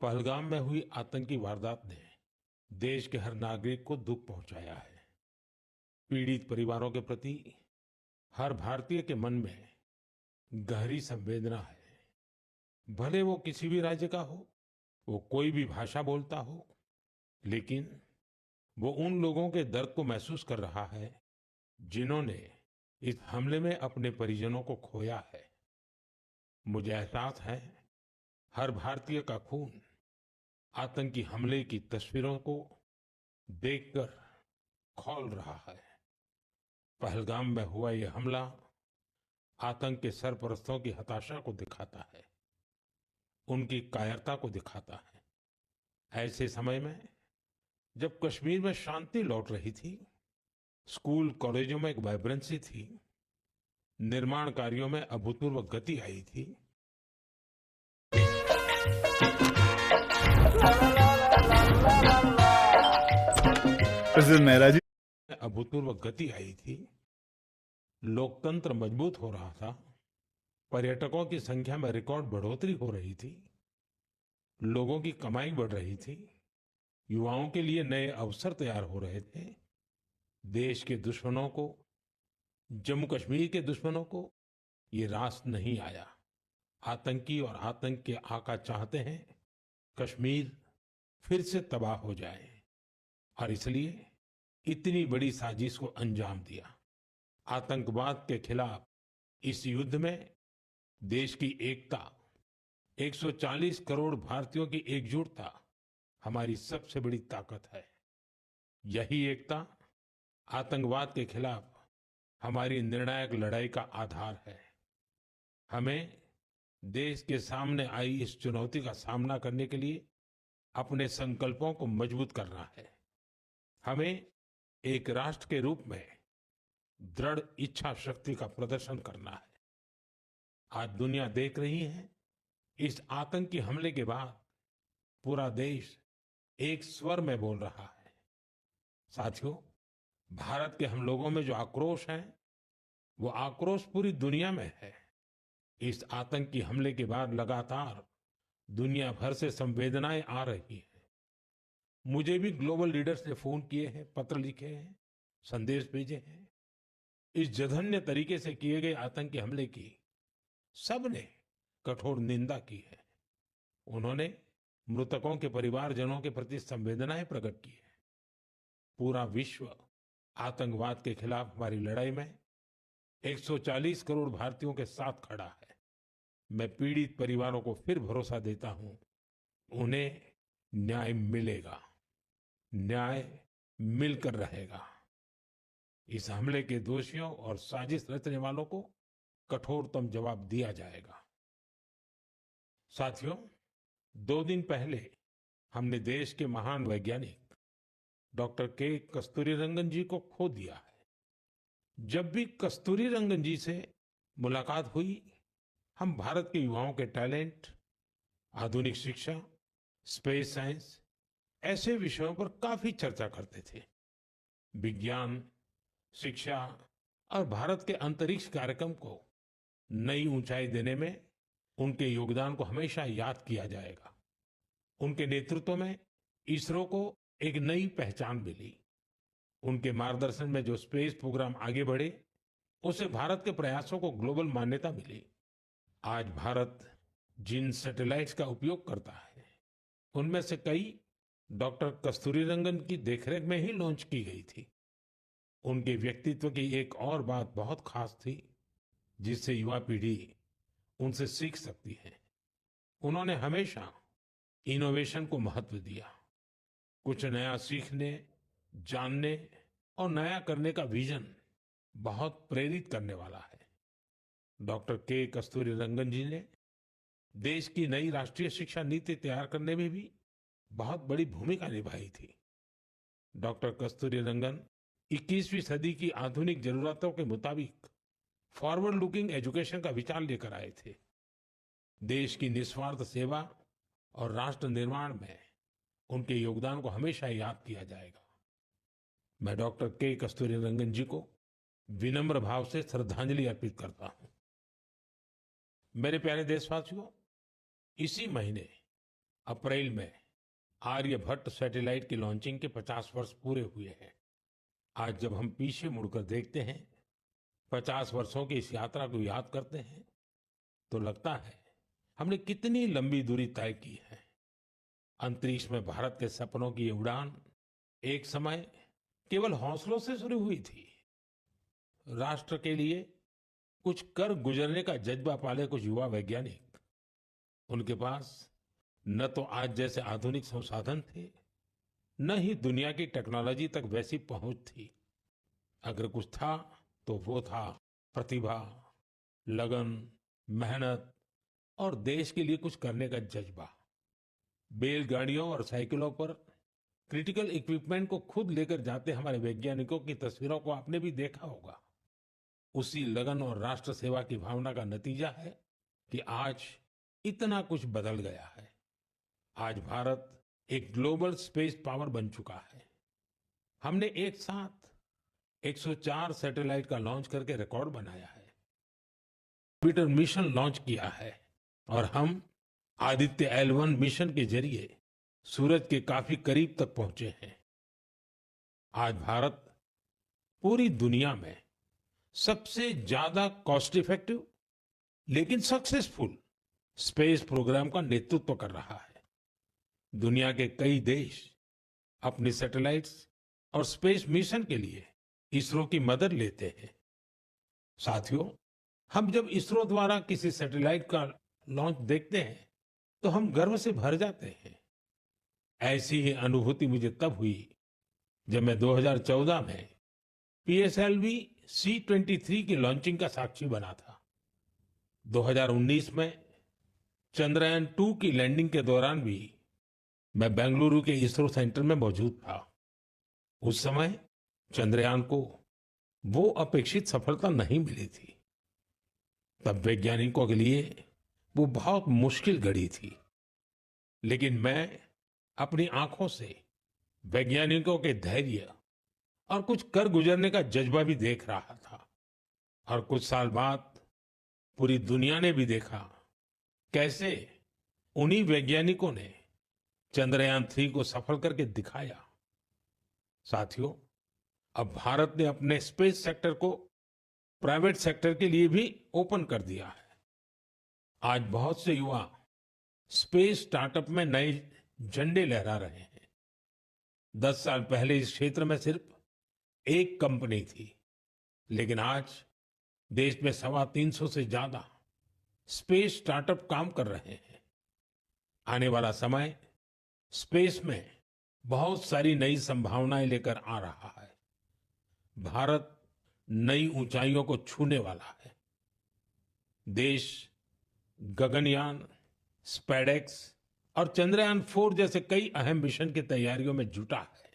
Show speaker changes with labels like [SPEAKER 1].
[SPEAKER 1] पहलगाम में हुई आतंकी वारदात ने देश के हर नागरिक को दुख पहुंचाया है। पीड़ित परिवारों के प्रति हर भारतीय के मन में गहरी संवेदना है। भले वो किसी भी राज्य का हो, वो कोई भी भाषा बोलता हो, लेकिन वो उन लोगों के दर्द को महसूस कर रहा है जिन्होंने इस हमले में अपने परिजनों को खोया है। मुझे एहसास है, हर भारतीय का खून आतंकी हमले की तस्वीरों को देखकर खौल रहा है। पहलगाम में हुआ ये हमला आतंक के सरपरस्तों की हताशा को दिखाता है, उनकी कायरता को दिखाता है। ऐसे समय में जब कश्मीर में शांति लौट रही थी, स्कूल कॉलेजों में एक वाइब्रेंसी थी, निर्माण कार्यों में अभूतपूर्व गति आई थी, अभूतपूर्व गति आई थी, लोकतंत्र मजबूत हो रहा था, पर्यटकों की संख्या में रिकॉर्ड बढ़ोतरी हो रही थी, लोगों की कमाई बढ़ रही थी, युवाओं के लिए नए अवसर तैयार हो रहे थे। देश के दुश्मनों को, जम्मू कश्मीर के दुश्मनों को ये रास नहीं आया। आतंकी और आतंक के आका चाहते हैं कश्मीर फिर से तबाह हो जाए, और इसलिए इतनी बड़ी साजिश को अंजाम दिया। आतंकवाद के खिलाफ इस युद्ध में देश की एकता, 140 करोड़ भारतीयों की एकजुटता हमारी सबसे बड़ी ताकत है। यही एकता आतंकवाद के खिलाफ हमारी निर्णायक लड़ाई का आधार है। हमें देश के सामने आई इस चुनौती का सामना करने के लिए अपने संकल्पों को मजबूत करना है। हमें एक राष्ट्र के रूप में दृढ़ इच्छा शक्ति का प्रदर्शन करना है। आज दुनिया देख रही है, इस आतंकी हमले के बाद पूरा देश एक स्वर में बोल रहा है। साथियों, भारत के हम लोगों में जो आक्रोश है, वो आक्रोश पूरी दुनिया में है। इस आतंकी हमले के बाद लगातार दुनिया भर से संवेदनाएं आ रही हैं। मुझे भी ग्लोबल लीडर्स ने फोन किए हैं, पत्र लिखे हैं, संदेश भेजे हैं। इस जघन्य तरीके से किए गए आतंकी हमले की सबने कठोर निंदा की है। उन्होंने मृतकों के परिवारजनों के प्रति संवेदनाएं प्रकट की है। पूरा विश्व आतंकवाद के खिलाफ हमारी लड़ाई में 140 करोड़ भारतीयों के साथ खड़ा है। मैं पीड़ित परिवारों को फिर भरोसा देता हूं, उन्हें न्याय मिलेगा, न्याय मिलकर रहेगा। इस हमले के दोषियों और साजिश रचने वालों को कठोरतम जवाब दिया जाएगा। साथियों, 2 दिन पहले हमने देश के महान वैज्ञानिक डॉक्टर के कस्तूरीरंगन जी को खो दिया है। जब भी कस्तूरीरंगन जी से मुलाकात हुई, हम भारत के युवाओं के टैलेंट, आधुनिक शिक्षा, स्पेस साइंस, ऐसे विषयों पर काफी चर्चा करते थे। विज्ञान, शिक्षा और भारत के अंतरिक्ष कार्यक्रम को नई ऊंचाई देने में उनके योगदान को हमेशा याद किया जाएगा। उनके नेतृत्व में इसरो को एक नई पहचान मिली। उनके मार्गदर्शन में जो स्पेस प्रोग्राम आगे बढ़े, उससे भारत के प्रयासों को ग्लोबल मान्यता मिली। आज भारत जिन सैटेलाइट्स का उपयोग करता है, उनमें से कई डॉक्टर कस्तूरीरंगन की देखरेख में ही लॉन्च की गई थी। उनके व्यक्तित्व की एक और बात बहुत खास थी, जिससे युवा पीढ़ी उनसे सीख सकती है। उन्होंने हमेशा इनोवेशन को महत्व दिया। कुछ नया सीखने, जानने और नया करने का विजन बहुत प्रेरित करने वाला है। डॉक्टर के कस्तूरीरंगन जी ने देश की नई राष्ट्रीय शिक्षा नीति तैयार करने में भी बहुत बड़ी भूमिका निभाई थी। डॉक्टर कस्तूरीरंगन 21वीं सदी की आधुनिक जरूरतों के मुताबिक फॉरवर्ड लुकिंग एजुकेशन का विचार लेकर आए थे। देश की निस्वार्थ सेवा और राष्ट्र निर्माण में उनके योगदान को हमेशा याद किया जाएगा। मैं डॉक्टर के कस्तूरीरंगन जी को विनम्र भाव से श्रद्धांजलि अर्पित करता हूं। मेरे प्यारे देशवासियों, इसी महीने अप्रैल में आर्यभट्ट सैटेलाइट की लॉन्चिंग के 50 वर्ष पूरे हुए हैं। आज जब हम पीछे मुड़कर देखते हैं, 50 वर्षों की इस यात्रा को याद करते हैं, तो लगता है हमने कितनी लंबी दूरी तय की है। अंतरिक्ष में भारत के सपनों की ये उड़ान एक समय केवल हौसलों से शुरू हुई थी। राष्ट्र के लिए कुछ कर गुजरने का जज्बा पाले कुछ युवा वैज्ञानिक, उनके पास न तो आज जैसे आधुनिक संसाधन थे, न ही दुनिया की टेक्नोलॉजी तक वैसी पहुंच थी। अगर कुछ था तो वो था प्रतिभा, लगन, मेहनत और देश के लिए कुछ करने का जज्बा। बैलगाड़ियों और साइकिलों पर क्रिटिकल इक्विपमेंट को खुद लेकर जाते हमारे वैज्ञानिकों की तस्वीरों को आपने भी देखा होगा। उसी लगन और राष्ट्र सेवा की भावना का नतीजा है कि आज इतना कुछ बदल गया है। आज भारत एक ग्लोबल स्पेस पावर बन चुका है। हमने एक साथ 104 सैटेलाइट का लॉन्च करके रिकॉर्ड बनाया है। जुपिटर मिशन लॉन्च किया है और हम आदित्य L1 मिशन के जरिए सूरज के काफी करीब तक पहुंचे हैं। आज भारत पूरी दुनिया में सबसे ज्यादा कॉस्ट इफेक्टिव लेकिन सक्सेसफुल स्पेस प्रोग्राम का नेतृत्व कर रहा है। दुनिया के कई देश अपनी सैटेलाइट्स और स्पेस मिशन के लिए इसरो की मदद लेते हैं। साथियों, हम जब इसरो द्वारा किसी सैटेलाइट का लॉन्च देखते हैं तो हम गर्व से भर जाते हैं। ऐसी ही अनुभूति मुझे तब हुई जब मैं 2014 में PSLV C-23 की लॉन्चिंग का साक्षी बना था। 2019 में चंद्रयान-2 की लैंडिंग के दौरान भी मैं बेंगलुरु के इसरो सेंटर में मौजूद था। उस समय चंद्रयान को वो अपेक्षित सफलता नहीं मिली थी। तब वैज्ञानिकों के लिए वो बहुत मुश्किल घड़ी थी, लेकिन मैं अपनी आंखों से वैज्ञानिकों के धैर्य और कुछ कर गुजरने का जज्बा भी देख रहा था। और कुछ साल बाद पूरी दुनिया ने भी देखा कैसे उन्हीं वैज्ञानिकों ने चंद्रयान-3 को सफल करके दिखाया। साथियों, अब भारत ने अपने स्पेस सेक्टर को प्राइवेट सेक्टर के लिए भी ओपन कर दिया है। आज बहुत से युवा स्पेस स्टार्टअप में नए झंडे लहरा रहे हैं। 10 साल पहले इस क्षेत्र में सिर्फ एक कंपनी थी, लेकिन आज देश में 325 से ज्यादा स्पेस स्टार्टअप काम कर रहे हैं। आने वाला समय स्पेस में बहुत सारी नई संभावनाएं लेकर आ रहा है। भारत नई ऊंचाइयों को छूने वाला है। देश गगनयान, स्पेडेक्स और चंद्रयान-4 जैसे कई अहम मिशन की तैयारियों में जुटा है।